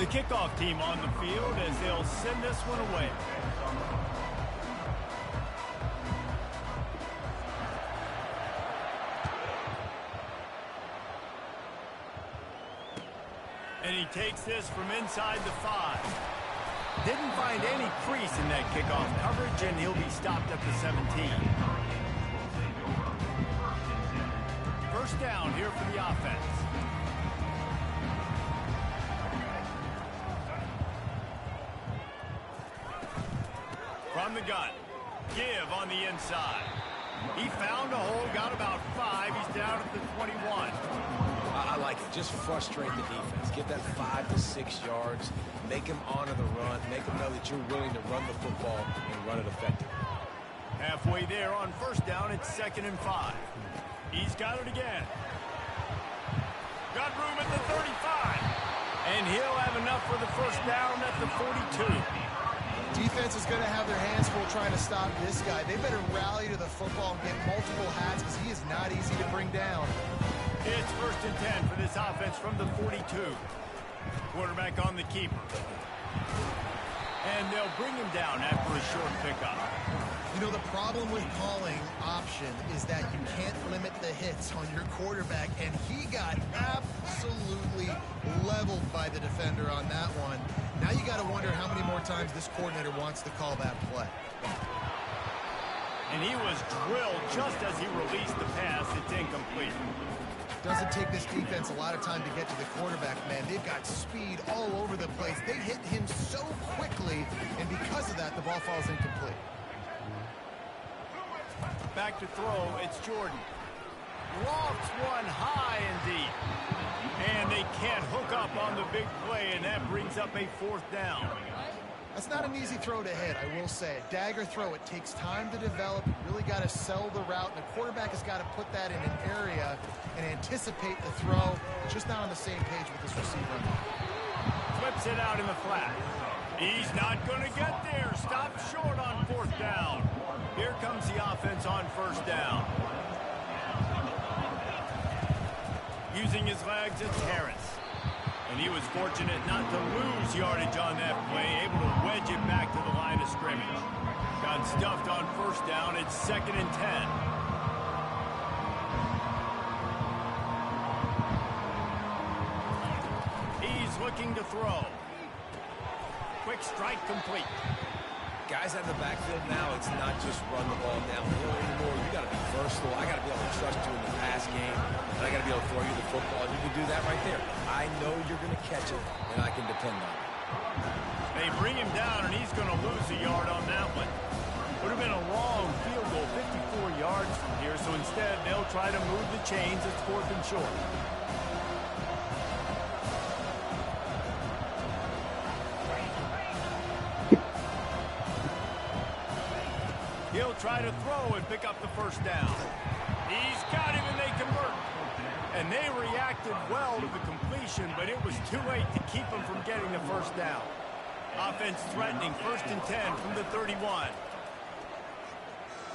The kickoff team on the field as they'll send this one away. And he takes this from inside the 5. Didn't find any crease in that kickoff coverage, and he'll be stopped at the 17. First down here for the offense. From the gun. Give on the inside. He found a hole, got about 5. He's down at the 21. I like it. Just frustrate the defense. Get that 5 to 6 yards. Make him honor the run. Make him know that you're willing to run the football and run it effectively. Halfway there on first down, it's 2nd and 5. He's got it again. Got room at the 35. And he'll have enough for the first down at the 42. Defense is going to have their hands full trying to stop this guy. They better rally to the football and get multiple hats because he is not easy to bring down. It's 1st and 10 for this offense from the 42. Quarterback on the keeper. And they'll bring him down after a short pickup. You know, the problem with calling option is that you can't limit the hits on your quarterback, and he got absolutely leveled by the defender on that one. Now you got to wonder how many more times this coordinator wants to call that play. And he was drilled just as he released the pass. It's incomplete. Doesn't take this defense a lot of time to get to the quarterback, man. They've got speed all over the place. They hit him so quickly, and because of that, the ball falls incomplete. Back to throw, it's Jordan. Lofts one high and deep. And they can't hook up on the big play, and that brings up a 4th down. That's not an easy throw to hit, I will say. A dagger throw, it takes time to develop. You really got to sell the route, and the quarterback has got to put that in an area and anticipate the throw. Just not on the same page with this receiver. Flips it out in the flat. He's not going to get there. Stopped short on 4th down. Here comes the offense on 1st down. Using his legs, it's Harris. And he was fortunate not to lose yardage on that play, able to wedge it back to the line of scrimmage. Got stuffed on 1st down. It's 2nd and 10. He's looking to throw. Quick strike complete. Guys out in the backfield now, it's not just run the ball downhill anymore. You got to be versatile. I got to be able to trust you in the pass game, and I got to be able to throw you the football. You can do that right there. I know you're going to catch it, and I can depend on it. They bring him down, and he's going to lose a yard on that one. Would have been a long field goal, 54 yards from here, so instead they'll try to move the chains. It's 4th and short. He'll try to throw and pick up the 1st down. He's got him, and they convert. And they reacted well to the completion, but it was too late to keep him from getting the 1st down. Offense threatening 1st and 10 from the 31.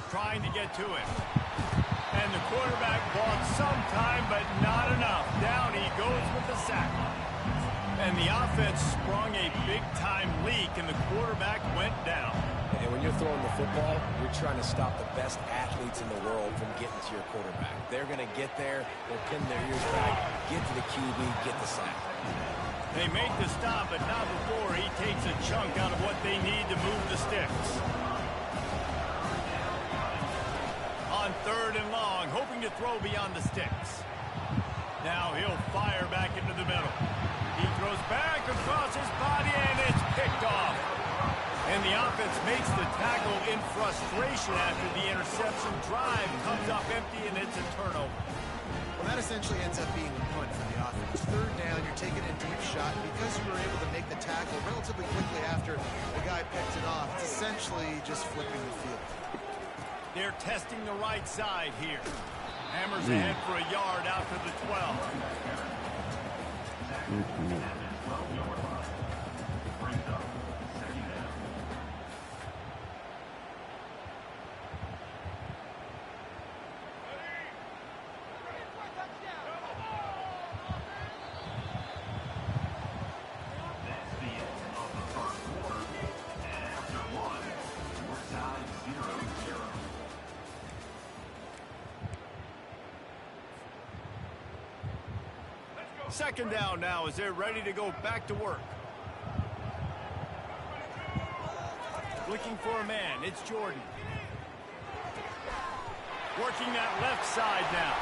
Trying to get to it. And the quarterback bought some time, but not enough. Down he goes with the sack. And the offense sprung a big-time leak, and the quarterback went down. And when you're throwing the football, you're trying to stop the best athletes in the world from getting to your quarterback. They're going to get there, they'll pin their ears back, get to the QB, get the sack. They make the stop, but not before he takes a chunk out of what they need to move the sticks. On 3rd and long, hoping to throw beyond the sticks. Now he'll fire back into the middle. He throws back across his body, and it's picked off. And the offense makes the tackle in frustration after the interception. Drive comes up empty, and it's a turnover. Well, that essentially ends up being a punt for the offense. 3rd down, you're taking a deep shot. Because you were able to make the tackle relatively quickly after the guy picked it off, it's essentially just flipping the field. They're testing the right side here. Hammers ahead for a yard out to the 12. Second down now as they're ready to go back to work. Looking for a man. It's Jordan. Working that left side now.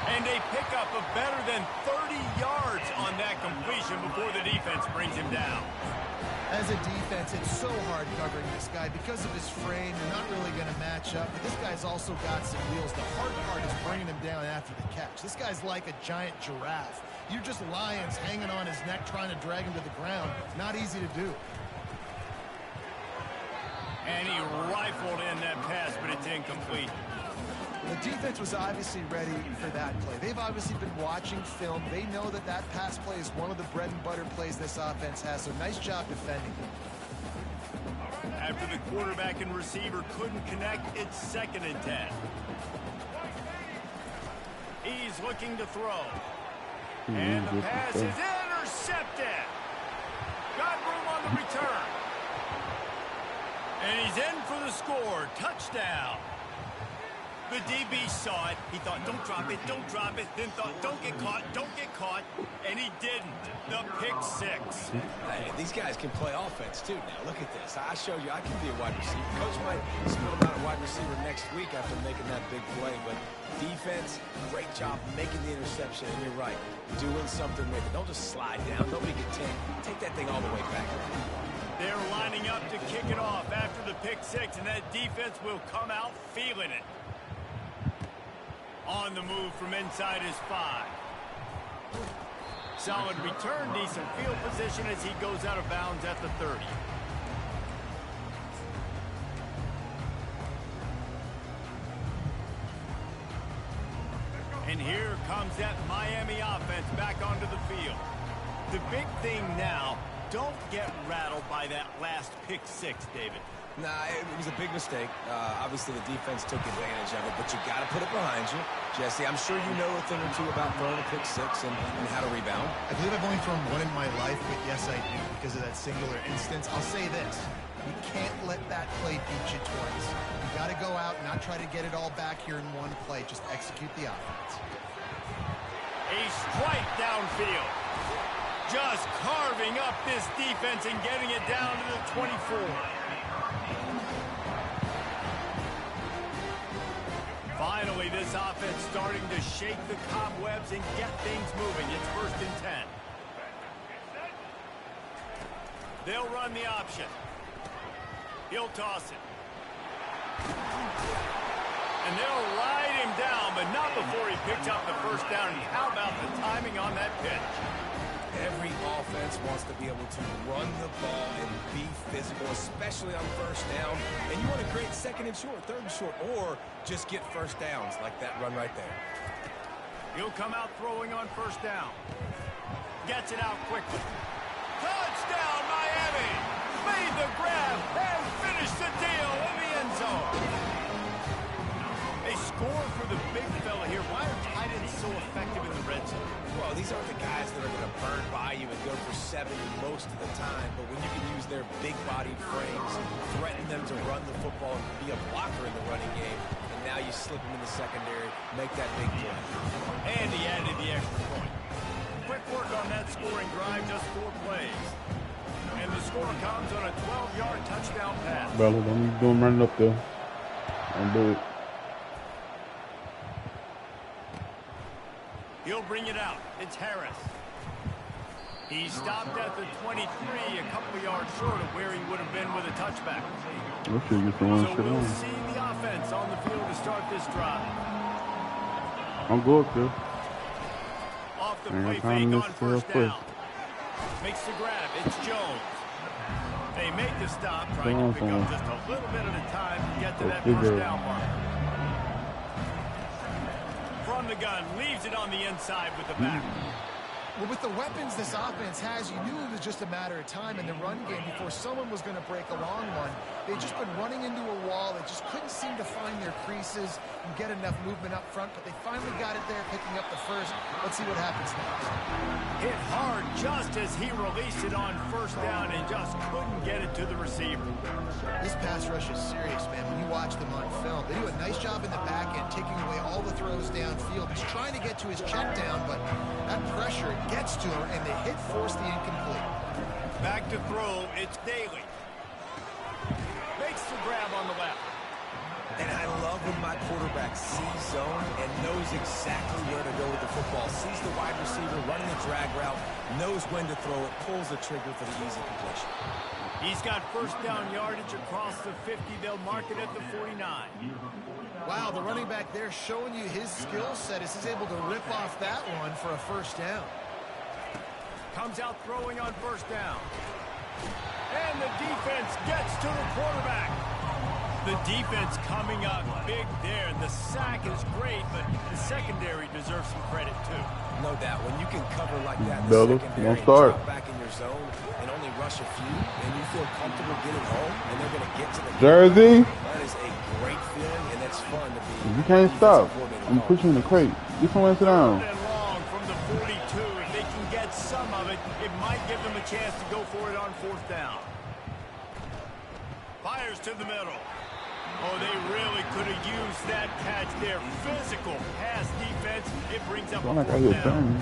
And a pickup of better than 30 yards on that completion before the defense brings him down. As a defense, it's so hard covering this guy. Because of his frame, you're not really going to match up. But this guy's also got some wheels. The hard part is bringing him down after the catch. This guy's like a giant giraffe. You're just lions hanging on his neck trying to drag him to the ground. Not easy to do. And he rifled in that pass, but it's incomplete. The defense was obviously ready for that play. They've obviously been watching film. They know that that pass play is one of the bread and butter plays this offense has, so nice job defending. After the quarterback and receiver couldn't connect, it's 2nd and 10. He's looking to throw. And the pass is intercepted. Got room on the return. And he's in for the score. Touchdown. The DB saw it. He thought, don't drop it, don't drop it. Then thought, don't get caught, don't get caught. And he didn't. The pick 6. Hey, these guys can play offense, too. Now, look at this. I showed you I can be a wide receiver. Coach might split him out a wide receiver next week after making that big play. But defense, great job making the interception. And you're right, doing something with it. Don't just slide down. Nobody can take that thing all the way back. They're lining up to kick it off after the pick 6. And that defense will come out feeling it. On the move from inside his 5. Solid return, decent field position as he goes out of bounds at the 30. And here comes that Miami offense back onto the field. The big thing now, don't get rattled by that last pick 6, David. Nah, it was a big mistake. Obviously, the defense took advantage of it, but you got to put it behind you. Jesse, I'm sure you know a thing or two about throwing a pick 6 and how to rebound. I believe I've only thrown one in my life, but yes, I do because of that singular instance. I'll say this. You can't let that play beat you twice. You got to go out and not try to get it all back here in one play. Just execute the offense. A strike downfield. Just carving up this defense and getting it down to the 24. Finally, this offense starting to shake the cobwebs and get things moving. It's 1st and 10. They'll run the option. He'll toss it. And they'll ride him down, but not before he picks up the 1st down. And how about the timing on that pitch? Every offense wants to be able to run the ball and be physical, especially on 1st down. And you want to create 2nd and short, 3rd and short, or just get 1st downs like that run right there. He'll come out throwing on 1st down. Gets it out quickly. Touchdown, Miami! Made the grab and finished the deal in the end zone. They score for the big fella here. Why are tight ends so effective in the red zone? Well, these aren't the guys that are going to burn by you and go for 70 most of the time, but when you can use their big-bodied frames, threaten them to run the football and be a blocker in the running game, and now you slip them in the secondary, make that big play. And he added the extra point. Quick work on that scoring drive, just 4 plays. And the score comes on a 12-yard touchdown pass. Brother, don't be doing running up there. Don't do it. He'll bring it out. It's Harris. He stopped at the 23, a couple of yards short of where he would have been with a touchback. So we'll see the offense on the field to start this drive. I'll go up there. Off the play fake on 1st down. Makes the grab. It's Jones. They make the stop, trying to pick up just a little bit at a time to get to that 1st down mark. From the gun, leaves it on the inside with the back. Well, with the weapons this offense has, you knew it was just a matter of time in the run game before someone was going to break a long one. They've just been running into a wall. They just couldn't seem to find their creases and get enough movement up front, but they finally got it there, picking up the 1st. Let's see what happens next. Hit hard just as he released it on 1st down and just couldn't get it to the receiver. This pass rush is serious, man. When you watch them on film. They do a nice job in the back end, taking away all the throws downfield. He's trying to get to his check down, but that pressure gets to him, and the hit forced the incomplete. Back to throw, it's Daly. Makes the grab on the left. And I love when my quarterback sees zone and knows exactly where to go with the football. Sees the wide receiver running the drag route, knows when to throw it, pulls the trigger for the easy completion. He's got first down yardage across the 50. They'll mark it at the 49. Wow, the running back there showing you his skill set as he's able to rip off that one for a first down. Comes out throwing on first down. And the defense gets to the quarterback. The defense coming up big there. The sack is great, but the secondary deserves some credit too. No doubt. When you can cover like that, Bella, don't start. Drop back in your zone and only rush a few, and you feel comfortable getting home, and they're going to get to the Jersey. That is a great feeling, and it's fun to be. You can't stop. I'm pushing the crate. Get somewhere and sit down. And long from the 42. If they can get some of it, it might give them a chance to go for it on fourth down. Fires to the middle. Oh, they really could have used that catch there. Physical pass defense. It brings up a fourth down.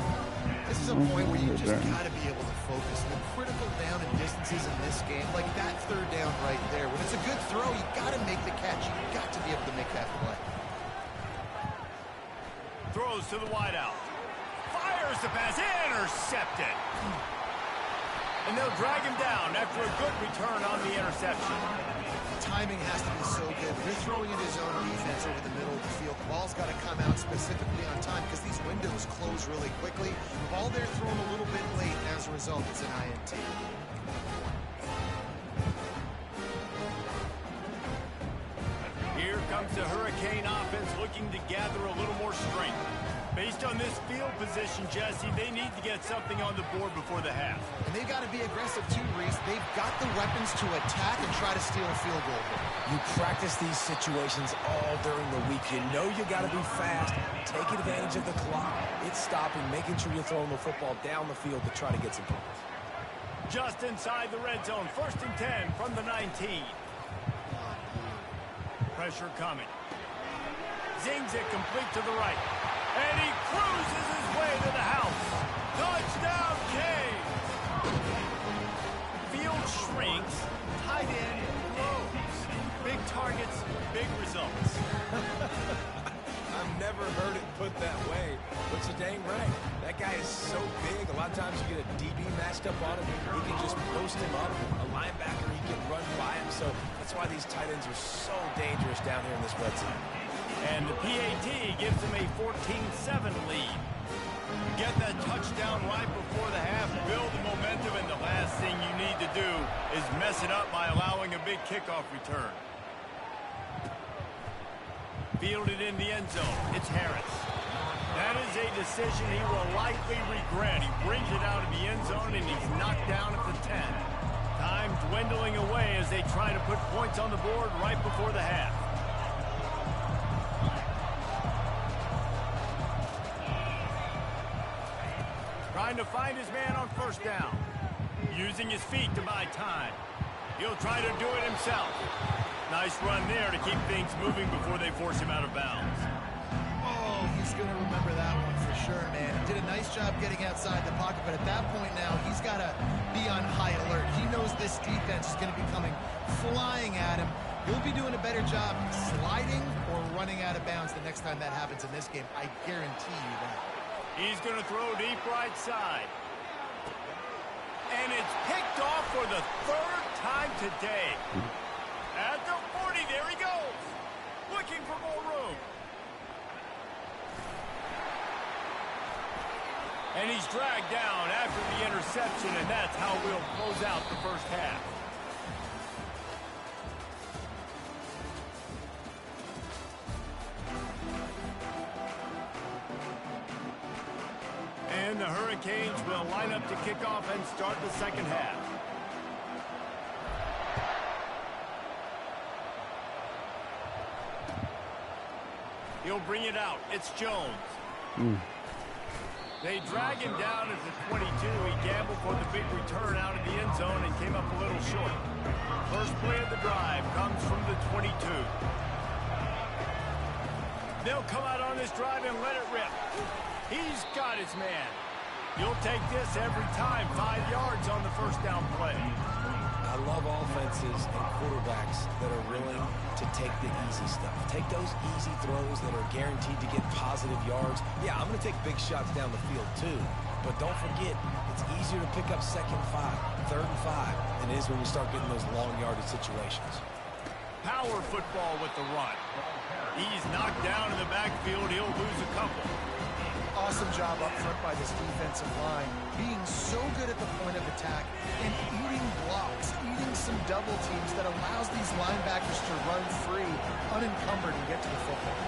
This is a point where you just got to be able to focus. The critical down and distances in this game, like that third down right there. When it's a good throw, you got to make the catch. You got to be able to make that play. Throws to the wideout. Fires the pass. Intercepted. And they'll drag him down after a good return on the interception. Timing has to be so good. You're throwing in his own defense over the middle of the field. The ball's got to come out specifically on time because these windows close really quickly. The ball there thrown a little bit late. As a result, it's an INT. Here comes the Hurricane offense looking to gather a little more strength. Based on this field position, Jesse, they need to get something on the board before the half. And they've got to be aggressive too, Reese. They've got the weapons to attack and try to steal a field goal here. You practice these situations all during the week. You know you got to be fast, take advantage of the clock. It's stopping, making sure you're throwing the football down the field to try to get some points. Just inside the red zone, 1st and 10 from the 19. Pressure coming. Zings it complete to the right. And he cruises his way to the house. Touchdown, Canes! Field shrinks, tight end grows. Big targets, big results. I've never heard it put that way, but you're dang right. That guy is so big. A lot of times you get a DB matched up on him. He can just post him up. A linebacker, he can run by him. So that's why these tight ends are so dangerous down here in this red zone. And the PAT gives them a 14-7 lead. Get that touchdown right before the half, build the momentum, and the last thing you need to do is mess it up by allowing a big kickoff return. Fielded in the end zone. It's Harris. That is a decision he will likely regret. He brings it out of the end zone, and he's knocked down at the 10. Time dwindling away as they try to put points on the board right before the half. Trying to find his man on first down. Using his feet to buy time. He'll try to do it himself. Nice run there to keep things moving before they force him out of bounds. Oh, he's going to remember that one for sure, man. He did a nice job getting outside the pocket, but at that point now, he's got to be on high alert. He knows this defense is going to be coming flying at him. He'll be doing a better job sliding or running out of bounds the next time that happens in this game. I guarantee you that. He's going to throw deep right side. And it's picked off for the 3rd time today. At the 40, there he goes. Looking for more room. And he's dragged down after the interception, and that's how we'll close out the first half. And the Hurricanes will line up to kick off and start the second half. He'll bring it out. It's Jones. They drag him down at the 22. He gambled for the big return out of the end zone and came up a little short. First play of the drive comes from the 22. They'll come out on this drive and let it rip. He's got his man. You'll take this every time. 5 yards on the first down play. I love offenses and quarterbacks that are willing to take the easy stuff. Take those easy throws that are guaranteed to get positive yards. Yeah, I'm going to take big shots down the field too. But don't forget, it's easier to pick up 2nd and 5, 3rd and 5 than it is when you start getting those long yardage situations. Power football with the run. He's knocked down in the backfield. He'll lose a couple. Awesome job up front by this defensive line, being so good at the point of attack and eating blocks, eating some double teams that allows these linebackers to run free, unencumbered, and get to the football.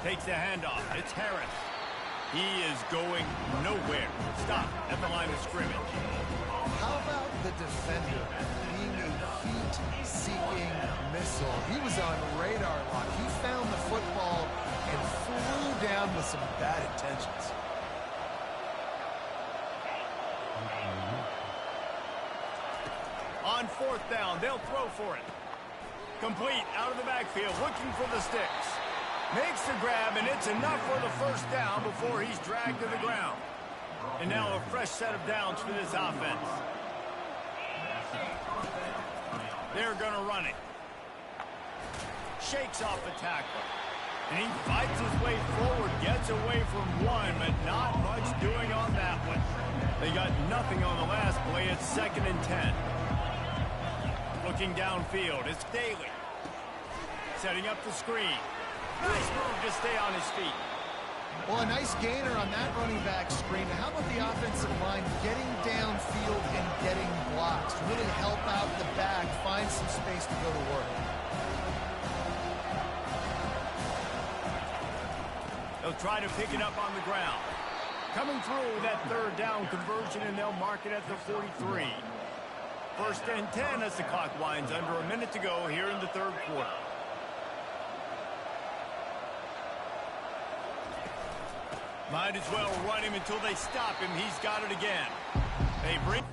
Takes the handoff. It's Harris. He is going nowhere. Stop at the line of scrimmage. How about the defender being a heat-seeking missile? He was on radar lock. He found the football and flew down with some bad intentions. On 4th down, they'll throw for it. Complete out of the backfield, looking for the sticks. Makes the grab, and it's enough for the first down before he's dragged to the ground. And now a fresh set of downs for this offense. They're going to run it. Shakes off the tackle. And he fights his way forward, gets away from one, but not much doing on that one. They got nothing on the last play. It's 2nd and 10. Looking downfield, it's Daly. Setting up the screen. Nice move to stay on his feet. Well, a nice gainer on that running back screen. How about the offensive line getting downfield and getting blocks to really help out the back, find some space to go to work? They'll try to pick it up on the ground. Coming through that 3rd down conversion, and they'll mark it at the 43. 1st and 10 as the clock winds under a minute to go here in the 3rd quarter. Might as well run him until they stop him. He's got it again. They bring...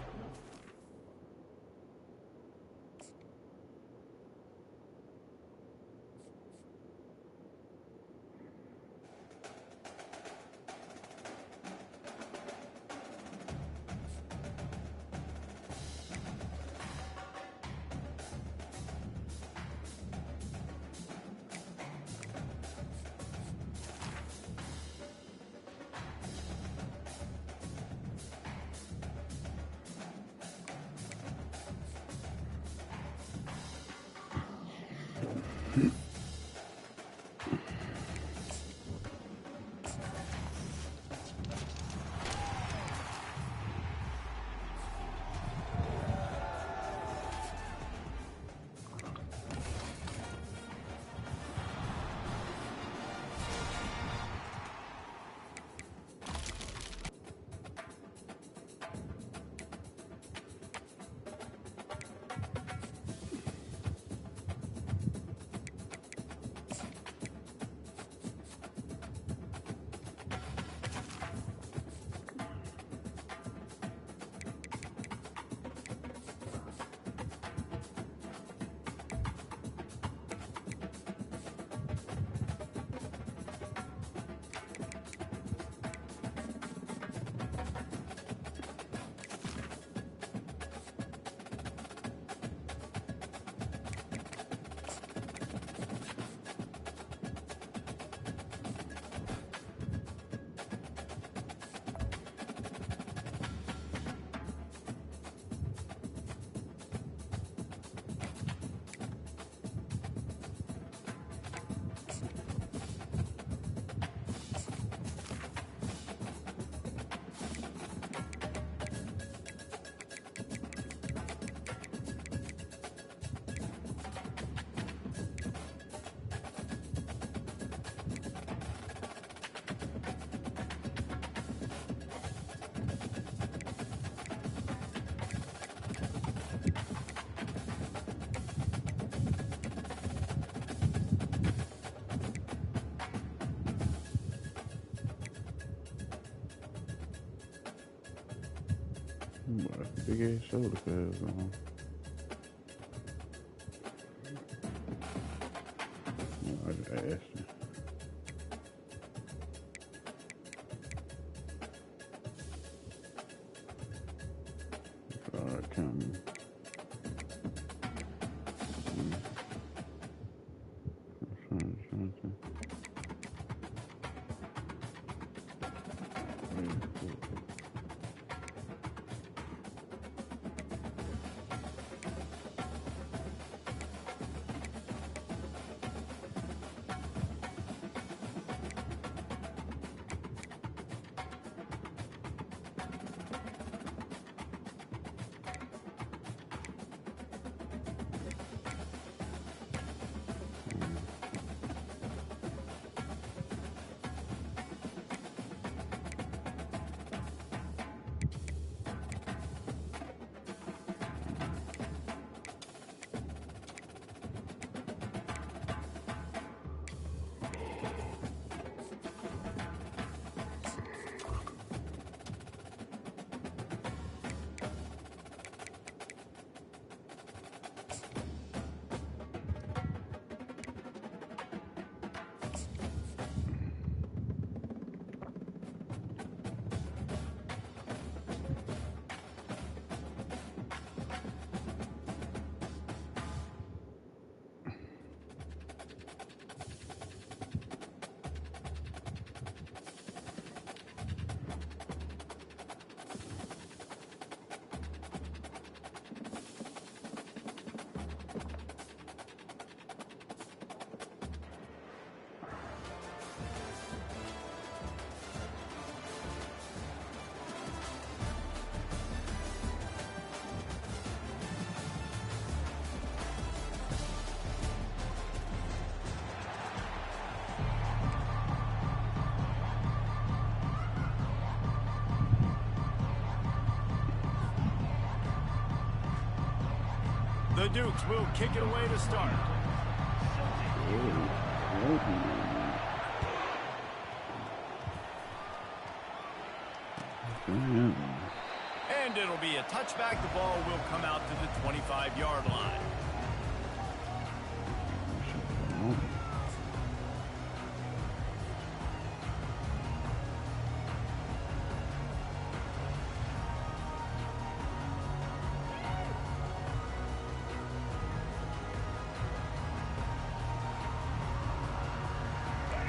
Big ass shoulder pads on. I just asked you. Counting. The Dukes will kick it away to start. And it'll be a touchback. The ball will come out to the 25-yard line.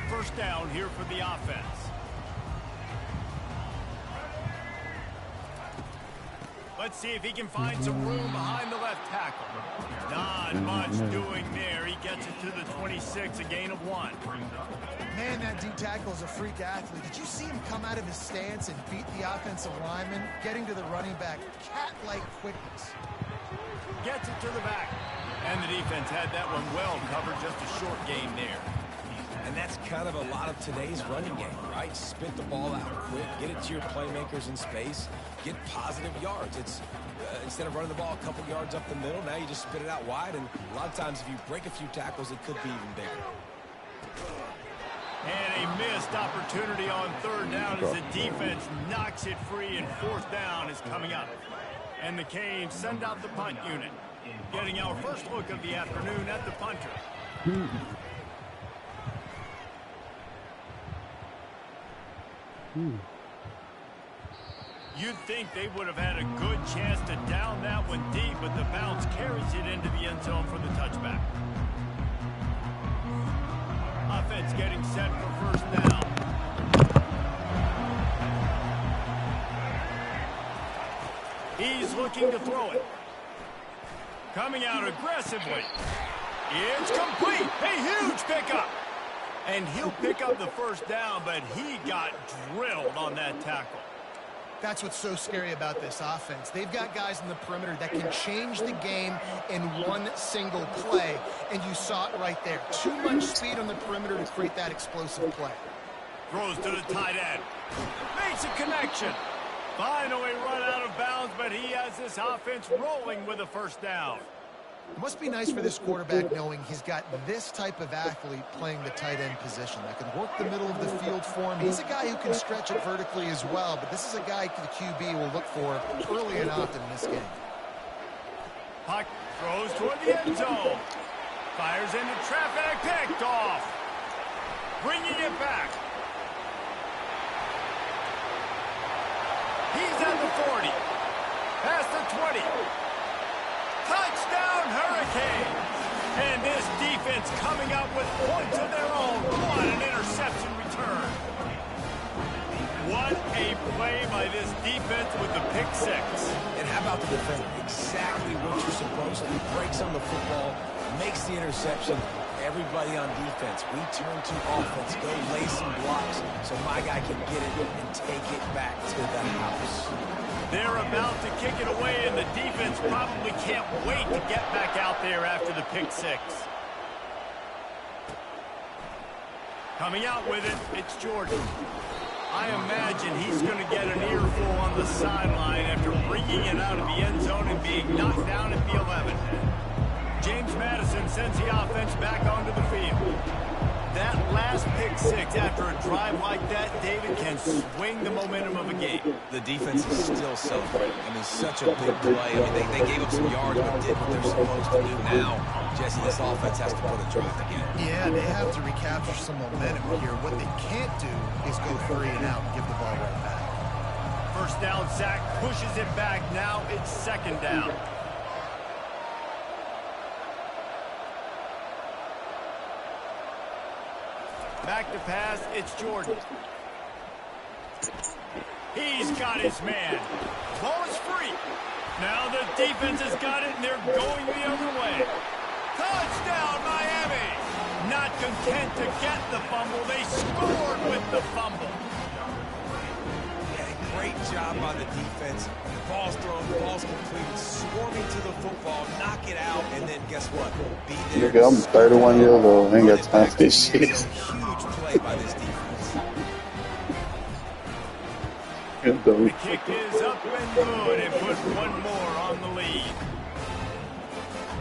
First down here for the offense. Let's see if he can find some room behind the left tackle. Not much doing there. He gets it to the 26, a gain of 1. Man, that D tackle is a freak athlete. Did you see him come out of his stance and beat the offensive lineman, getting to the running back? Cat-like quickness. Gets it to the back. And the defense had that one well covered. Just a short gain there. And that's kind of a lot of today's running game, right? Spit the ball out quick, get it to your playmakers in space, get positive yards. It's instead of running the ball a couple yards up the middle, now you just spit it out wide, and a lot of times if you break a few tackles, it could be even bigger. And a missed opportunity on third down as the defense knocks it free, and fourth down is coming up. And the Canes send out the punt unit, getting our first look of the afternoon at the punter. You'd think they would have had a good chance to down that one deep, but the bounce carries it into the end zone for the touchback. Offense getting set for first down. He's looking to throw it. Coming out aggressively. It's complete. A huge pickup. And he'll pick up the first down, but he got drilled on that tackle. That's what's so scary about this offense. They've got guys in the perimeter that can change the game in one single play, and you saw it right there. Too much speed on the perimeter to create that explosive play. Throws to the tight end. Makes a connection. Finally run out of bounds, but he has this offense rolling with a first down. It must be nice for this quarterback knowing he's got this type of athlete playing the tight end position that can work the middle of the field for him. He's a guy who can stretch it vertically as well, but this is a guy the QB will look for early and often in this game. Puck throws toward the end zone. Fires into traffic, picked off. Bringing it back. He's at the 40. Past the 20. Touchdown, Hurricanes! And this defense coming up with points of their own. What an interception return. What a play by this defense with the pick six. And how about the defender? Exactly what you're supposed to. Breaks on the football, makes the interception. Everybody on defense, we turn to offense, go lay some blocks so my guy can get it and take it back to the house. They're about to kick it away, and the defense probably can't wait to get back out there after the pick six. Coming out with it, it's Jordan. I imagine he's going to get an earful on the sideline after bringing it out of the end zone and being knocked down at the 11. James Madison sends the offense back onto the field. That last pick six after a drive like that, David, can swing the momentum of a game. The defense is still so great. I mean, such a big play. I mean, they gave up some yards but did what they're supposed to do. Now, Jesse, this offense has to put a drive together. Yeah, they have to recapture some momentum here. What they can't do is go 3 and out and give the ball right back. First down, Zach pushes it back. Now it's second down. Back to pass, it's Jordan. He's got his man. Ball is free. Now the defense has got it, and they're going the other way. Touchdown, Miami! Not content to get the fumble, they scored with the fumble. Yeah, great job by the defense. The ball's thrown, the ball's completed, swarming to the football, knock it out, and then guess what? Be there. Nigga, I'm 31 years old. I ain't got time for this shit. Huge play by this defense. The kick is up and good and put one more on the lead.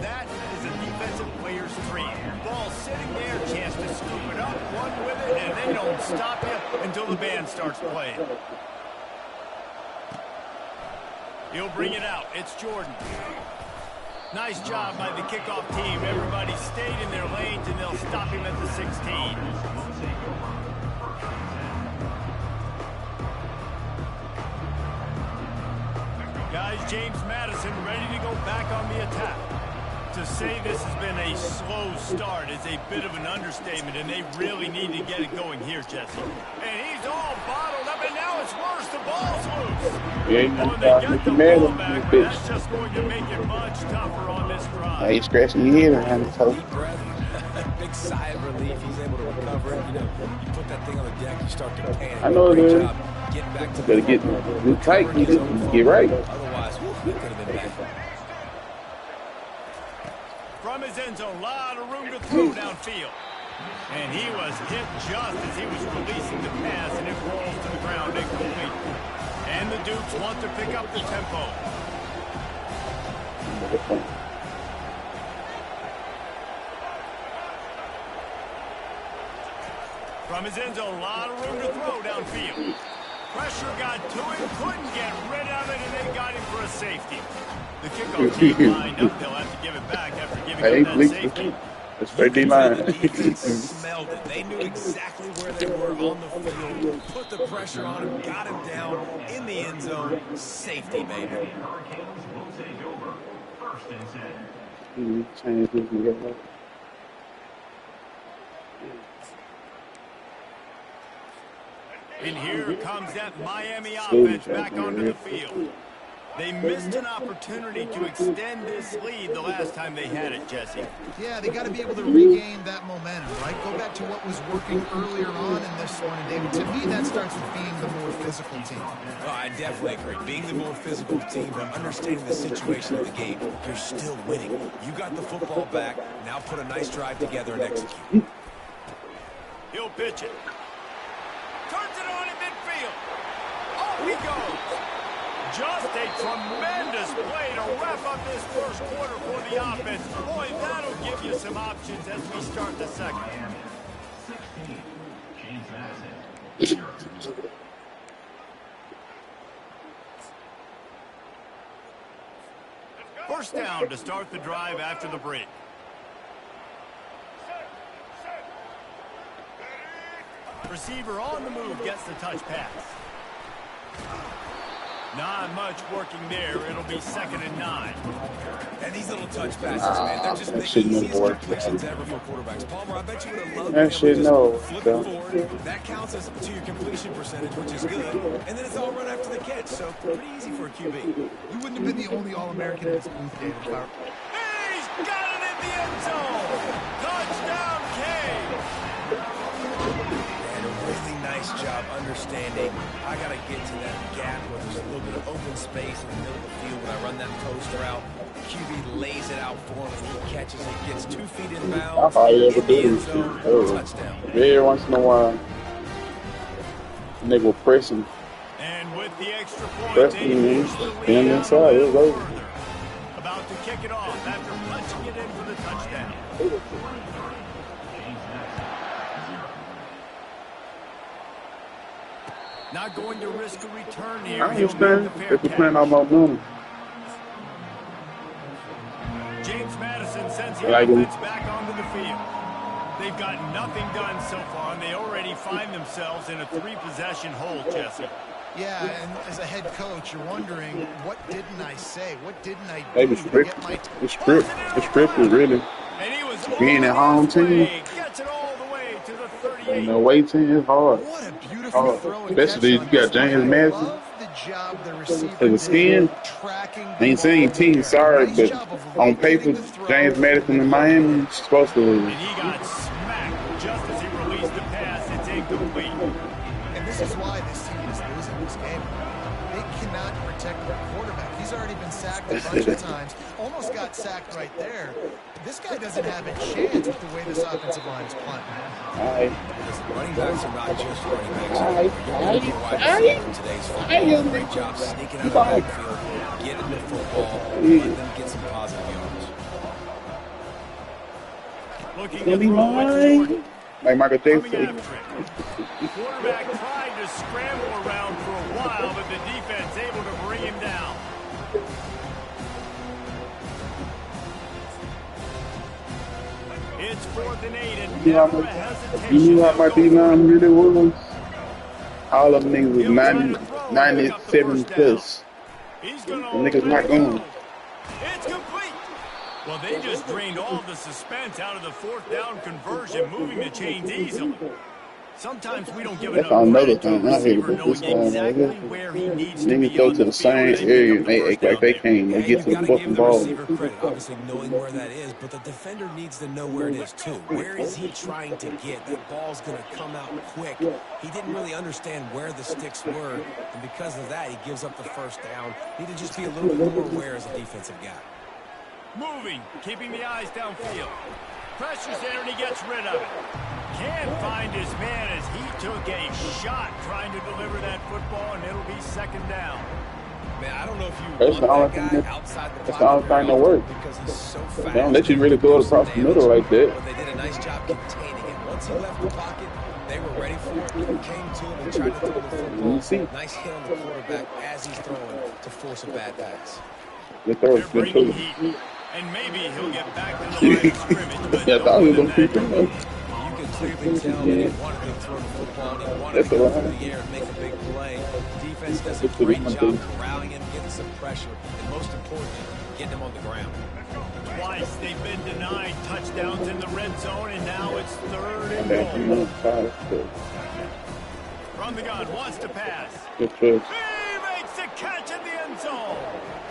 That is a defensive player's dream. Ball sitting there, chance to scoop it up, one with it, and they don't stop you until the band starts playing. He'll bring it out. It's Jordan. Nice job by the kickoff team. Everybody stayed in their lanes, and they'll stop him at the 16. Guys, James Madison ready to go back on the attack. To say this has been a slow start is a bit of an understatement, and they really need to get it going here, Jesse. And he's all bottled up, and now it's worse. The ball's loose. Oh, they get the ball back, but that's just going to make it much tougher on this drive. I ain't scratching your head around the toe. Deep breath, big sigh of relief. He's able to recover it. You know, you put that thing on the deck, you start to panic. I know, Great dude. job getting back to Gotta the get football. tight. You get right. Otherwise, it could have been bad. From his end zone, a lot of room to throw downfield. And he was hit just as he was releasing the pass, and it rolls to the ground incomplete. And the Dukes want to pick up the tempo. From his end zone, a lot of room to throw downfield. Pressure got to him, couldn't get rid of it, and they got him for a safety. The kickoff team lined up. They'll have to give it back after giving up that safety. That's straight D-line. The defense smelled it. They knew exactly where they were on the field, put the pressure on him, got him down in the end zone. Safety, baby. And here comes that Miami offense back onto the field. They missed an opportunity to extend this lead the last time they had it, Jesse. Yeah, they got to be able to regain that momentum, right? Go back to what was working earlier on in this one. And David, to me, that starts with being the more physical team. Oh, I definitely agree. Being the more physical team, but understanding the situation of the game, you're still winning. You got the football back. Now put a nice drive together and execute. He'll pitch it. Turns it on in midfield. Oh, he goes. Just a tremendous play to wrap up this first quarter for the offense. Boy, that'll give you some options as we start the second. First down to start the drive after the break. Receiver on the move gets the touch pass. Not much working there. It'll be 2nd and 9. And these little touch passes, man, they're just the easiest completions ever for quarterbacks. Palmer, I bet you would have loved That shit no. flip it forward. That counts as to your completion percentage, which is good. And then it's all run after the catch, so pretty easy for a QB. You wouldn't have been the only All-American in this booth, David. He's got it in the end zone. Touchdown, King. And a really nice job understanding I got to get to that gap where there's a little bit of open space in the middle of the field when I run that post route. QB lays it out for him, and he catches it, gets 2 feet in bounds, All you in ever the do end is zone, touchdown. every once in a while, nigga will press him. And with the extra point, Press they him, push the stand lead inside, out it was over. further. About to kick it off after punching it in for the touchdown. Not going to risk a return here. I understand. If we're playing our momentum. James Madison sends the Like offense back onto the field. They've got nothing done so far, and they already find themselves in a 3-possession hole, Jesse. Yeah, and as a head coach, you're wondering, what didn't I say? What didn't I They do the to script. get my... The script is really And he was being at all home his team. way, gets it all the way to the 38. And the away team is hard. What a beautiful throw and Especially catch if you got on this James one. I Madison. love the job the receiver As a skin, did tracking the I ain't saying ball team there. sorry, Nice but job of on locating paper, the throw. James Madison in Miami is supposed to lose. And he got smacked just as he released the pass. It's incomplete. And this is why this team is losing this game. They cannot protect their quarterback. He's already been sacked a bunch of times. Almost got sacked right there. This guy doesn't have a chance with the way this offensive line is playing. Listen, running backs are not just running backs. You're going to be a wide receiver in today's football. Great job sneaking out of the backfield, getting the football, letting them get some positive yards. Looking Gonna to be throw it to mine. Jordan. Like Michael Coming Jackson. after it. The quarterback tried to scramble around for a while, but the defense able to bring him down. It's 4th and 8, and never a hesitation. You knew how my to go D9 really was? All of them niggas was He'll try to 90, throw and pick up the 97 first down. plus. He's gonna The niggas not going. It's complete. Well, they just drained all of the suspense out of the 4th down conversion, moving the chains easily. Sometimes we don't give That's enough another credit to a thing I hate receiver about this knowing time. exactly where he needs to Niggas be go on to the the field same and pick area up and the they first act like they down there. can't. They Yeah, get you to the got to fucking give the ball. receiver credit, obviously knowing where that is, but the defender needs to know where it is too. Where is he trying to get? That ball's going to come out quick. He didn't really understand where the sticks were, and because of that, he gives up the first down. Need to just be a little bit more aware as a defensive guy. Moving, keeping the eyes downfield. Pressure's there and he gets rid of it. Can't find his man as he took a shot trying to deliver that football, and it'll be 2nd down. Man, I don't know if you That's the want only that thing guy that- outside the that's the only pocket thing that works. because he's so fast. They don't let you really go across the middle like that. But they did a nice job containing it. Once he left the pocket, they were ready for it. Came to him and tried to throw the football. see. Nice hit on the quarterback as he's throwing to force a bad pass. Good throw, They're good bringing throw. heat, and maybe he'll get back to the line of scrimmage, but Yeah, I no thought he was more gonna than keep that. it. You could clearly tell that he wanted to throw the football and he wanted That's to go all right. through the air and make a big play. Defense does a It's the great one job thing. corralling him, getting some pressure, and most importantly, getting him on the ground. Twice they've been denied touchdowns in the red zone, and now it's 3rd and That's goal. good. From the gun, wants to pass. Good choice. He makes the catch in the end zone.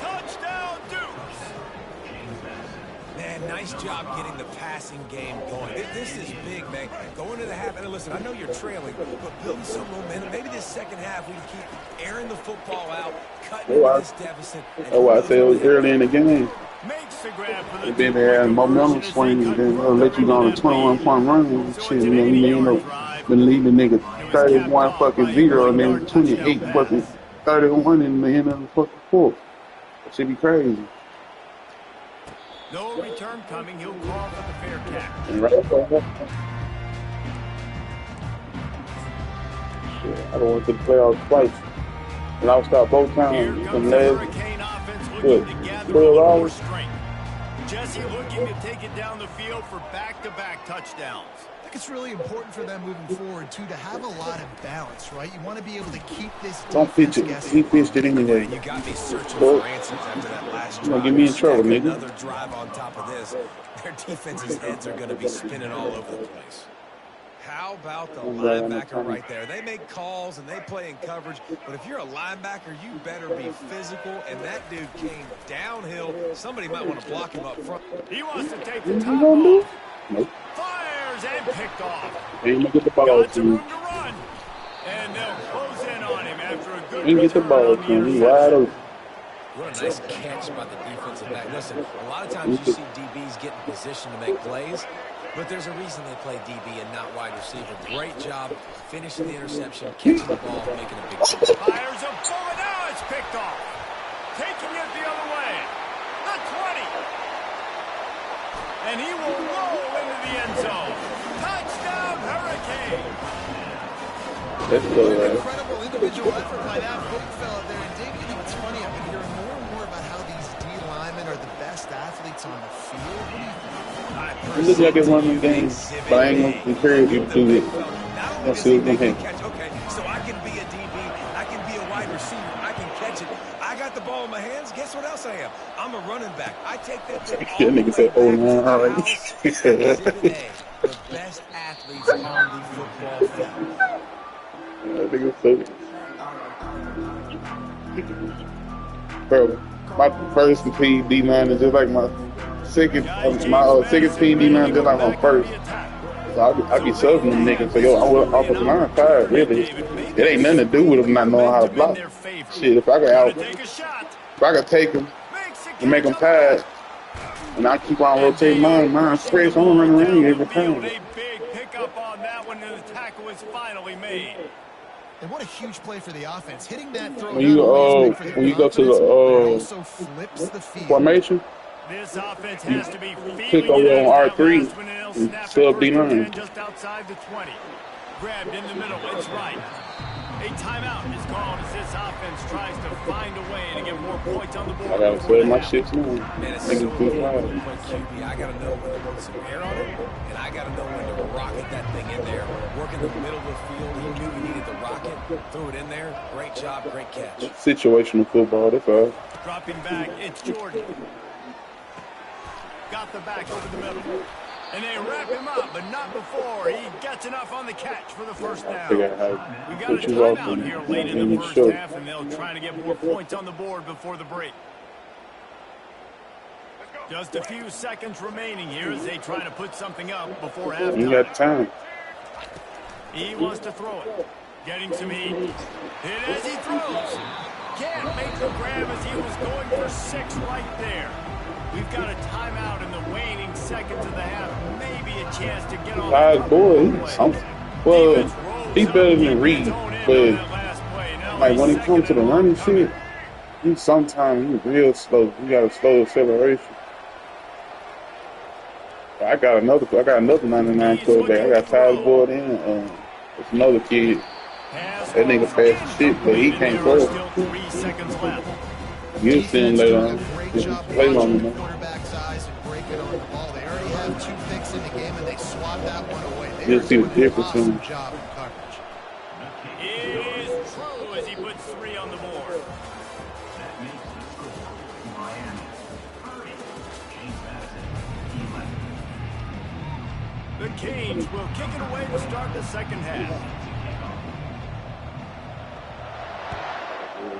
Touchdown, Dukes. Man, nice job getting the passing game going. This is big, man. Going to the half, and listen, I know you're trailing, but building some momentum. Maybe this second half we can keep airing the football out, cutting into this deficit. That's why I said it was early in the game. Makes the grab for the And then they had momentum swing, and then they'll let you go on a 21-point run and shit. And then you end up been leading the nigga 31 fucking 0 and then 28 fucking 31 in the end of the fucking fourth. That should be crazy. No return coming. He'll call for the fair catch. And right shit, I don't want to playoffs twice. And I'll start both times. Here comes the Hurricane offense looking to gather 12 more hours. strength. Jesse looking to take it down the field for back-to-back touchdowns. I think it's really important for them moving forward, too, to have a lot of balance, right? You want to be able to keep this Don't pitch it. He pitched it anyway. You got me searching for answers after that last drive. You're gonna get me in trouble, nigga. Another drive on top of this. Their defense's heads are going to be spinning all over the place. How about the linebacker right there? They make calls and they play in coverage, but if you're a linebacker, you better be physical, and that dude came downhill. Somebody might want to block him up front. He wants to take the top off. Nope. Fires and picked off. He didn't get the ball Got to some him. room to run. And they'll close in on him after a good He didn't get the ball to him. He wide open. What a nice catch by the defensive back. Listen, a lot of times you see DBs get in position to make plays, but there's a reason they play DB and not wide receiver. Great job finishing the interception, catching the ball, making a big play. Fires a bullet. Now it's picked off. Taking it the other way. The 20. And he will roll into the end zone. Touchdown, Hurricane. That's good. Incredible individual effort by that big fella there. And Dave, you know, it's funny. I've been hearing more and more about how these D linemen are the best athletes on the field. What do you think? It looks like it's one of them games, but I ain't gonna encourage you to do it. Let's see what they can. Okay, so I can be a DB, I can be a wide receiver, I can catch it. I got the ball in my hands. Guess what else I am? I'm a running back. I take that thing all That nigga said, "Oh man, all right." The best athletes on the football field. That nigga said, bro, my first team D9 is just like my second. My second team D9 is just like my first. So I be subbing them niggas. So yo, I was offensive line tired. Really, it ain't nothing to do with them not knowing how to block. Shit, if I could take them and make them tired, and I keep on rotating mine fresh. I'm running around every time. A big pickup on that one, and the tackle is finally made. And what a huge play for the offense. Hitting that throw When you go to the also flips the field. formation, This offense has to be click over on R3 and sub D9. Just outside the 20. Grabbed in the middle. It's right. A timeout is called as this offense tries to find a way to get more points on the board. I gotta sell my shit too. Man, it's so important to play QB. I gotta know when to put some air on it, and I gotta know when to rocket that thing in there. Work in the middle of the field. He knew he needed the rocket. Threw it in there. Great job. Great catch. Situational football, that's all. Dropping back, it's Jordan. Got the back over the middle. And they wrap him up, but not before he gets enough on the catch for the first down. We got a timeout here late in the first half, and they'll try to get more points on the board before the break. Just a few seconds remaining here as they try to put something up before halftime. You got time. He wants to throw it. Getting some heat. Hit as he throws. Can't make the grab as he was going for 6 right there. We've got a timeout in the waning seconds of the half. Maybe a chance to get on the boy, he's better than Reed, but like when it comes to the running shit, sometimes he's real slow. You got a slow acceleration. I got another 99 quarterback. I got Tyler Boyd in. It's another kid. That nigga fast as shit, but he can't throw. You'll see him later on. Play long enough. Quarterback's eyes and break it on the ball. They already have 2 picks in the game, and they swap that one away. You'll see the difference. Awesome job in coverage. It is true as he puts 3 on the board. The Canes will kick it away to start the second half.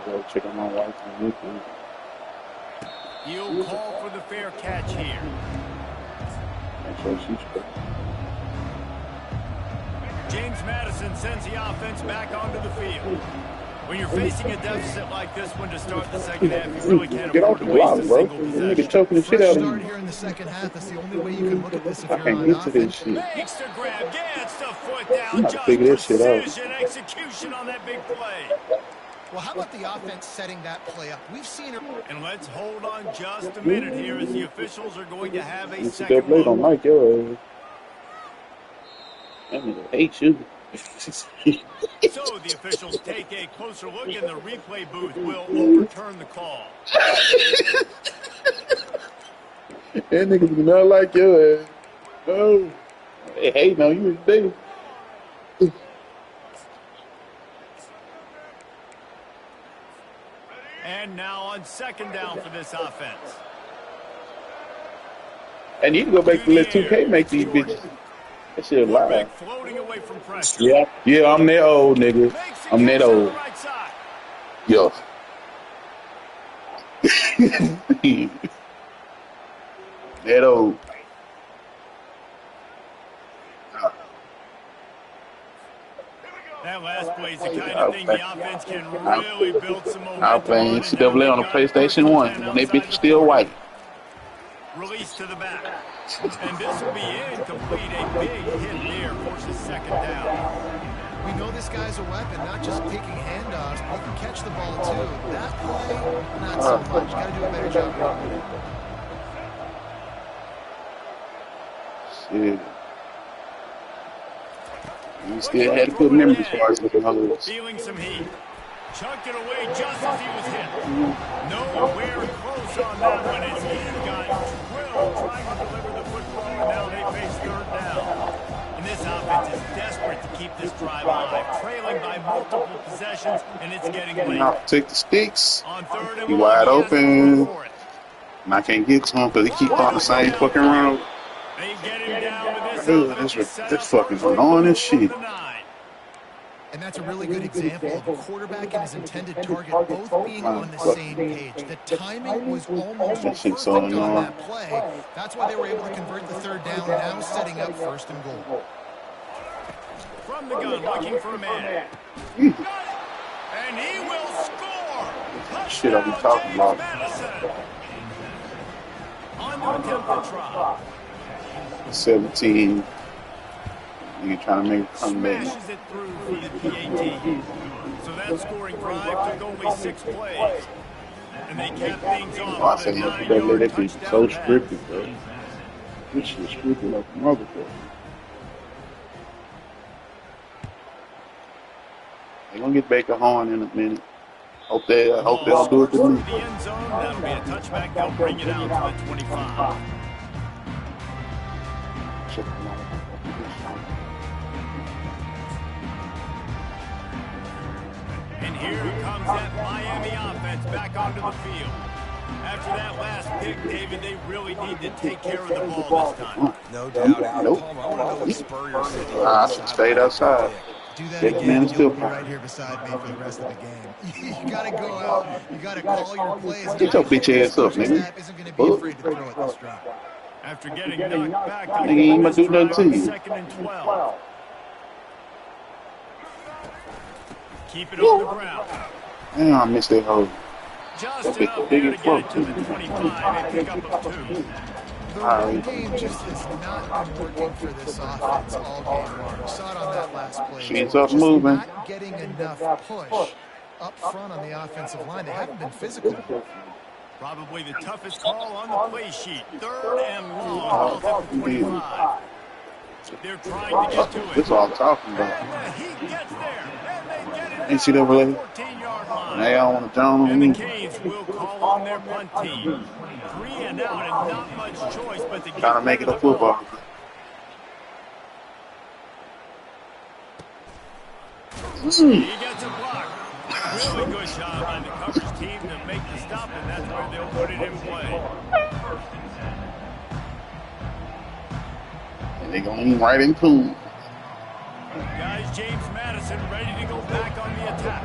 Go check on my wife on YouTube. He'll call for the fair catch here. Make sure she's good. James Madison sends the offense back onto the field. When you're facing a deficit like this one to start the second half, you really can't Get off afford the to block, waste a bro. single You possession. nigga choking the shit out of Start me. here in the second half. That's the only way you can look at this if I you're can't on get to this offense. shit. Makes the grab, gets the foot I'm down, about to just figure this shit out. precision execution on that big play. Well, how about the offense setting that play up? We've seen it. And let's hold on just a minute here as the officials are going to have a NCAA second look. don't like your ass. That nigga hate you. So the officials take a closer look, and the replay booth will overturn the call. That nigga do not like your ass. Oh. They hating on you today. And now on second down for this offense. And you can go back to let 2K make these bitches. That shit live. Floating away from pressure. Yeah, I'm that old, nigga. I'm that old. Right side. Yo. That old. That last play is the kind of thing the offense can really build some momentum. I was playing NCAA on the PlayStation 1 when they bitch was still white. Release to the back. And this will be incomplete. A big hit there, forces second down. We know this guy's a weapon, not just picking handoffs, but he can catch the ball too. That play, not so much. Got to do a better job running it. Shit. You still had to put memory as far as looking others. Feeling some heat. Chucked it away just as he was hit. Nowhere close on that one as he got drilled trying to deliver the football, and now they face third down. And this offense is desperate to keep this drive alive, trailing by multiple possessions, and it's getting late. Now take the sticks. On third and He one, wide he has to open. go for it. And I can't get to him because he keep on the same fucking route. They get him down with this Dude, offense. this fucking annoying as shit. And that's a really good example of a quarterback and his intended target both being on the same page. The timing was almost perfect on that play. That's why they were able to convert the third down, now setting up first and goal. From the gun, looking for a man. And he will score. Shit I be talking about. On the attempted try. 17. You trying to make it come back. Smashes it through for the PAT. So that scoring drive took only 6 plays. And they kept things off. Oh, I said that be so scripted, bro. This shit scripted like a motherfucker. They gonna get Baker Horn in a minute. Hope they'll do it to me. The end zone, that'll be a touchback. They'll bring it out to the 25. And here comes that Miami offense back onto the field. After that last pick, David, they really need to take care of the ball this time. No doubt. Nope. Palmer, I want to know what Spurrier said. I should stayed outside. Do that again, and you'll be right here beside me for the rest of the game. You got to go out. You got to call your plays. Get your bitch ass up, nigga. Isn't going to be afraid to throw at this drive. After getting knocked back, Nigga ain't gonna do nothing to you. Second and 12. Keep it on the ground. Damn, I missed that hole. Just enough there to get it to the 25 and pick up a 2. The run game just has not been working for this offense all game long. We saw it on that last play. She's up Just moving. not getting enough push up front on the offensive line. They haven't been physical. Probably the toughest call on the play sheet. Third and long. Ball's at the 25. They're trying to get to it. This is all I'm talking about. And he gets there. And they get it Ain't see that relay? 14-yard line. Now y'all want to down on And the me? Canes will call on their punt team. 3 and out and not much choice but to Trying to make it a football. He gets a block. Really good job by the coverage team to make the stop, and that's where they'll put it in play. And they going right into him. Guys, James Madison ready to go back on the attack.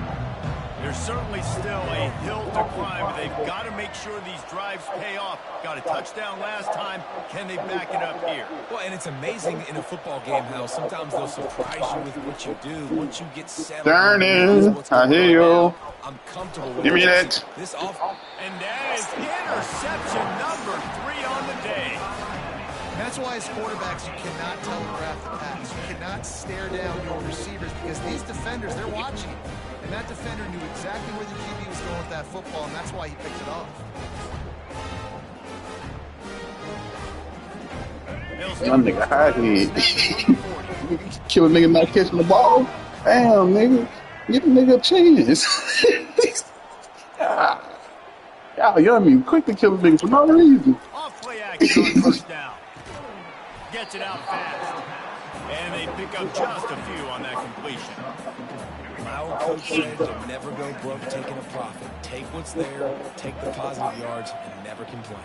There's certainly still a hill to climb, but they've got to make sure these drives pay off. Got a touchdown last time. Can they back it up here? Well, and it's amazing in a football game how sometimes they'll surprise you with what you do. Once you get settled, Darn it. I hear you. I'm comfortable with Give me this. that. This off. And that is interception number 3 on the day. That's why as quarterbacks, you cannot telegraph the pass. You cannot stare down your receivers because these defenders, they're watching you. And that defender knew exactly where the QB was going with that football, and that's why he picked it off. Young nigga hiding. Kill a nigga not catching the ball. Damn, nigga. Get the nigga a chance. Y'all young me quick to kill a nigga for no reason. Off play action on first down. Gets it out fast. And they pick up just a few on that completion. Our coach said to never go broke taking a profit. Take what's there, take the positive yards, and never complain.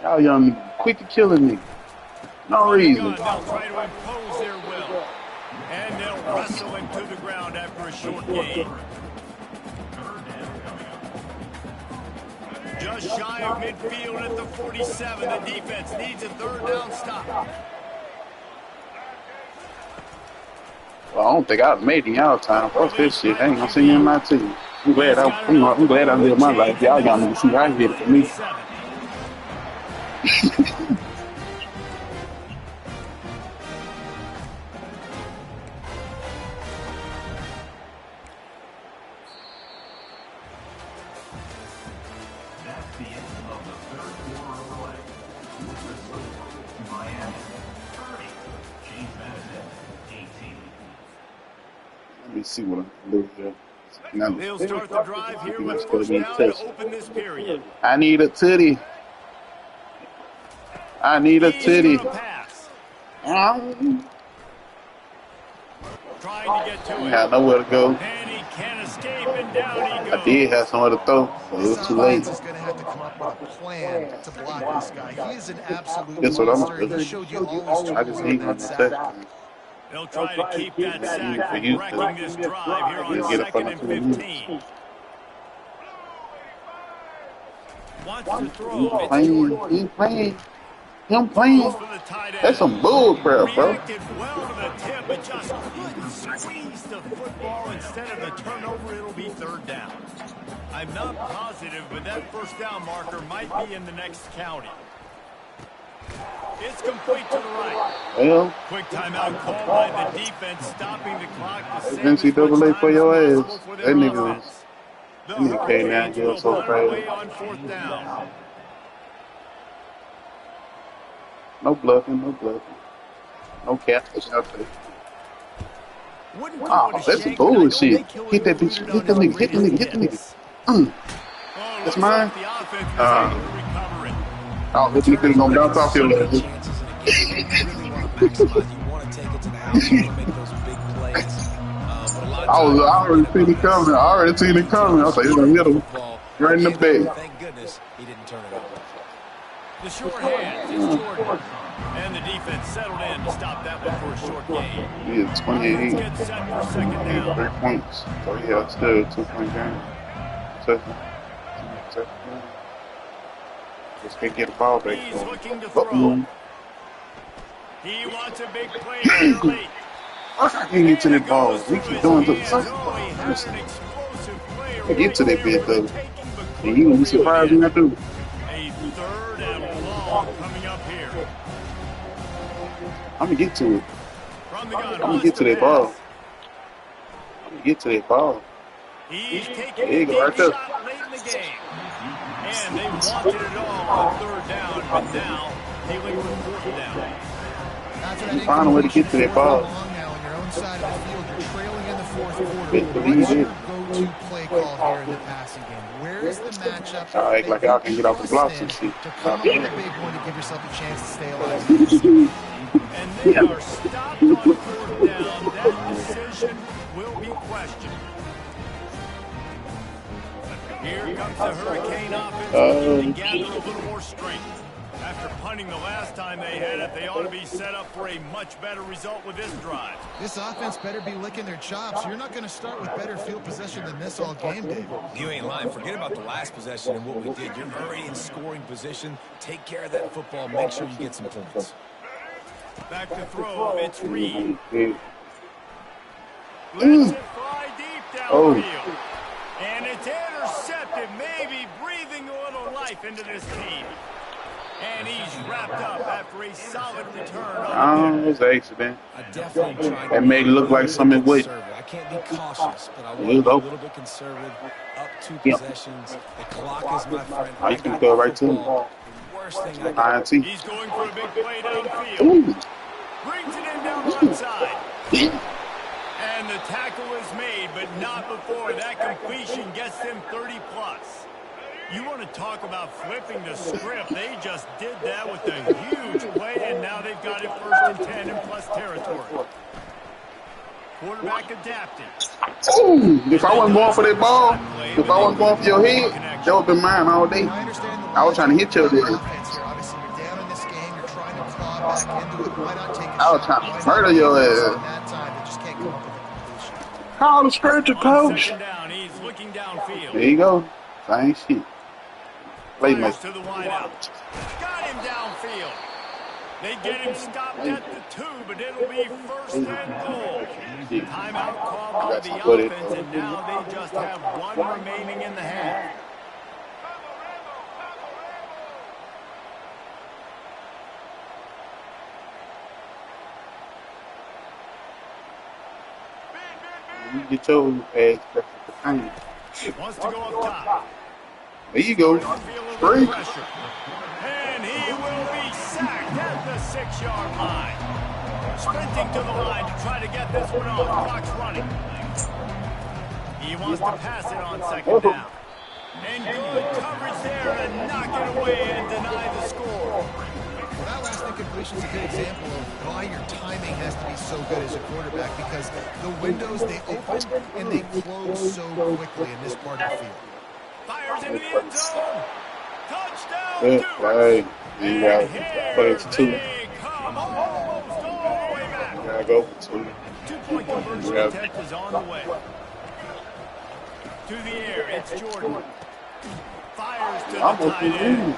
Y'all young me quick to kill a nigga. No reason. They'll try to impose their will. And they'll wrestle him to the ground after a short gain. Just shy of midfield at the 47. The defense needs a third down stop. Well, I don't think I've made it y'all time. Fuck this shit. I ain't gonna see you in my team. I'm glad I lived my life. Y'all got me to see right here for me. Let me see what I can do here. They'll start the drive here with first down to open this period. I need a titty. I need a titty. Trying to get to I it. got nowhere to go. And he can't escape, and down he goes. I did have somewhere to throw, but it was too late. This offense is going to have to come up with a plan to block this guy. He is an absolute That's what I'm monster. doing. He showed you all his I just tools need on one that sack. second. They'll try to keep that sack For from you wrecking this drive here on get up 2nd on and the 15. Wants to throw. It's Playing, Jordan. he playing. Him playing. For the tight end. That's some bull crap, bro. Reacted well to the tip, but just couldn't squeeze the football. Instead of the turnover, it'll be third down. I'm not positive, but that first down marker might be in the next county. It's complete to the right. Well, Quick timeout called by the defense, stopping the clock to save as NCAA much for time your as ass. possible for That their nigga offense. The that nigga came down Hurricanes here will so punt crazy. away on fourth down. no bluffing, no bluffing. No catfish out there. Wouldn't Wow, call it a that's shank, bullshit. but I don't think he'll Hit that include bitch. it Hit on the his nigga. Hit the greatest nigga. Hit the nigga. hits. Mm. Oh, That's looks mine. like the offense was able to recover it. Oh, this nigga gonna bounce off your leg. Chances in a game. You really want to maximize. You want to take it to the house. You want to make those big plays. But a lot of I already seen it coming. I already seen it coming. I was like, he's gonna hit him right in the bed. Thank goodness he didn't turn it over. The short hand is Jordan. And the defense settled in to stop that one for a short gain. He is 28. Get set for second down. 3 points. So yeah, still 2-point game. Second. Just can't get the ball back. He's looking to Oh, throw. He wants a big play here late. I can't get to that ball. We keep going to the get to that bit though. And you gonna be surprised when I do. A third and long coming up here. I'm gonna get to it. From the gun, I'm gonna get to that ball. I'm gonna get to that ball. He's taking There you a go, deep right there. shot late in the game. And they wanted it all on third down, but now dealing with fourth down. Find a way to get to that ball. Now on your own side of the field, you're trailing in the fourth quarter. Believe What's your it. go-to play call here in the passing game? Where is the matchup? Y'all act like y'all can get off the blocks and To shit. come up with a big one to give yourself a chance to stay alive. And they are stopped on fourth down. That decision will be questioned. Here comes the Hurricane offense looking to gather a little more strength. After punting the last time they had it, they ought to be set up for a much better result with this drive. This offense better be licking their chops. You're not going to start with better field possession than this all game, David. You ain't lying. Forget about the last possession and what we did. You're already in scoring position. Take care of that football. Make sure you get some points. Back to throw. It's Reed. Yeah. Lets it fly deep Oh. downfield. And it's intercepted, maybe breathing a little life into this team. And he's wrapped up after a solid return on It was an accident. I definitely tried That made it look like something with. I can't be cautious, but I want It to was be a open. little bit conservative. Up 2 Yeah. possessions. The clock is my friend. I can go right to him. The worst thing I can it. He's going for a big play downfield. Ooh. Brings it in down the left side. And the tackle is made, but not before that completion gets them 30-plus. You want to talk about flipping the script. They just did that with a huge play, and now they've got it 1st and 10 in plus territory. Quarterback adapted. Ooh, if I wasn't going for that ball, if I wasn't going for your head, that would have been mine all day. I was trying to hit your head. Obviously, you're down in this game. You're trying to claw back into it. Why not take a I was shot? trying to murder your ass. That time, they just can't come up with a completion. Call the scripture, On coach. second down, he's looking downfield. There you go. Same shit. Fires Playmaker. to the wideout. Got him downfield. They get him stopped at the 2, but it'll be 1st and goal. Timeout called by the offense, and now they just have 1 remaining in the half. You get your ass back to the time. Wants to go up top. There you go. Feel a little Straight. pressure. And he will be sacked at the 6-yard line. Sprinting to the line to try to get this one off. Clock's running. He wants to pass it on second down. And good coverage there to knock it away and deny the score. Well, that last incompletion is a good example of why your timing has to be so good as a quarterback, because the windows, they open and they close so quickly in this part of the field. Fires into the end zone. Touchdown, Yeah, Dukes. right. You And got here plays 2. they come almost all the way back. You gotta go for 2. 2-point conversion Yeah. attempt is on the way. To the air, it's Jordan. Fires to the tight end.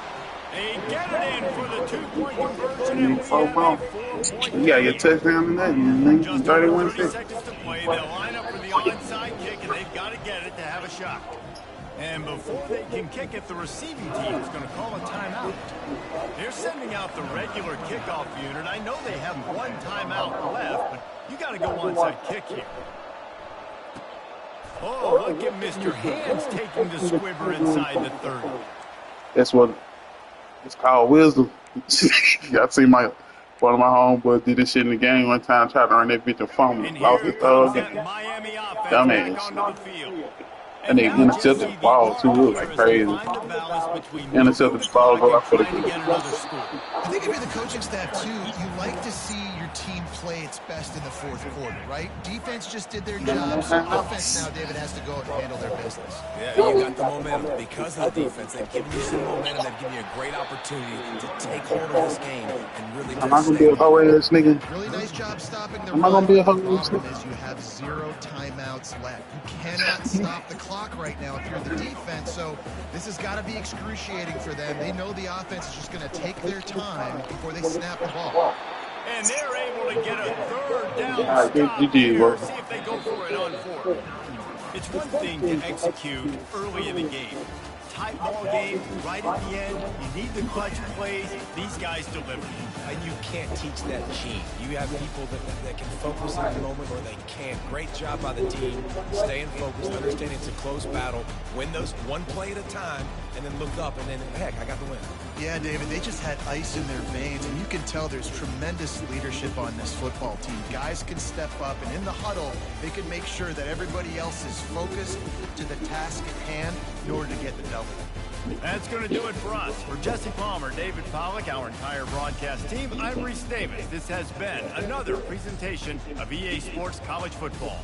They get it in for the 2-point conversion, and we have a 4-point You got your lead. touchdown in that. You Just 31 over 30 6. seconds to play. They'll line up for the onside kick, and they've got to get it to have a shot. And before they can kick it, the receiving team is going to call a timeout. They're sending out the regular kickoff unit. I know they have 1 timeout left, but you got to go onside kick here. Oh, look at Mr. Hands taking the squibber inside the 30. That's what it's called, wisdom. I see one of my homeboys did this shit in the game one time, tried to run that bitch and fumble. And Lost here his comes thug. that Miami offense Dumbass. back onto the field. And they intercepted the ball too. It was like crazy. Intercepted the ball, go out for the kick. I think if you're the coaching staff, too, you like to see your team play its best in the 4th quarter, right? Defense just did their job, so offense now, David, has to go out and handle their business. Yeah, you got the momentum. Because of the defense, they've given you some momentum. They've given you a great opportunity to take hold of this game and really Am I just gonna be a hoe ass nigga? Really nice job stopping the Am I gonna be a hoe The ass problem nigga? is you have 0 timeouts left. You cannot stop the clock right now if you're the defense, so this has got to be excruciating for them. They know the offense is just going to take their time before they snap the ball. And they're able to get a 3rd down All right, stop you did here. work. See if they go for it on 4th. It's one thing to execute early in the game. Tight ball game, right at the end, you need the clutch plays. These guys deliver. And you can't teach that gene. You have people that can focus in the moment or they can't. Great job by the team, staying focused, understanding it's a close battle, win those 1 play at a time, and then look up and then, heck, I got the win. Yeah, David, they just had ice in their veins, and you can tell there's tremendous leadership on this football team. Guys can step up, and in the huddle, they can make sure that everybody else is focused to the task at hand in order to get the W. That's going to do it for us. For Jesse Palmer, David Pollack, our entire broadcast team, I'm Reese Davis. This has been another presentation of EA Sports College Football.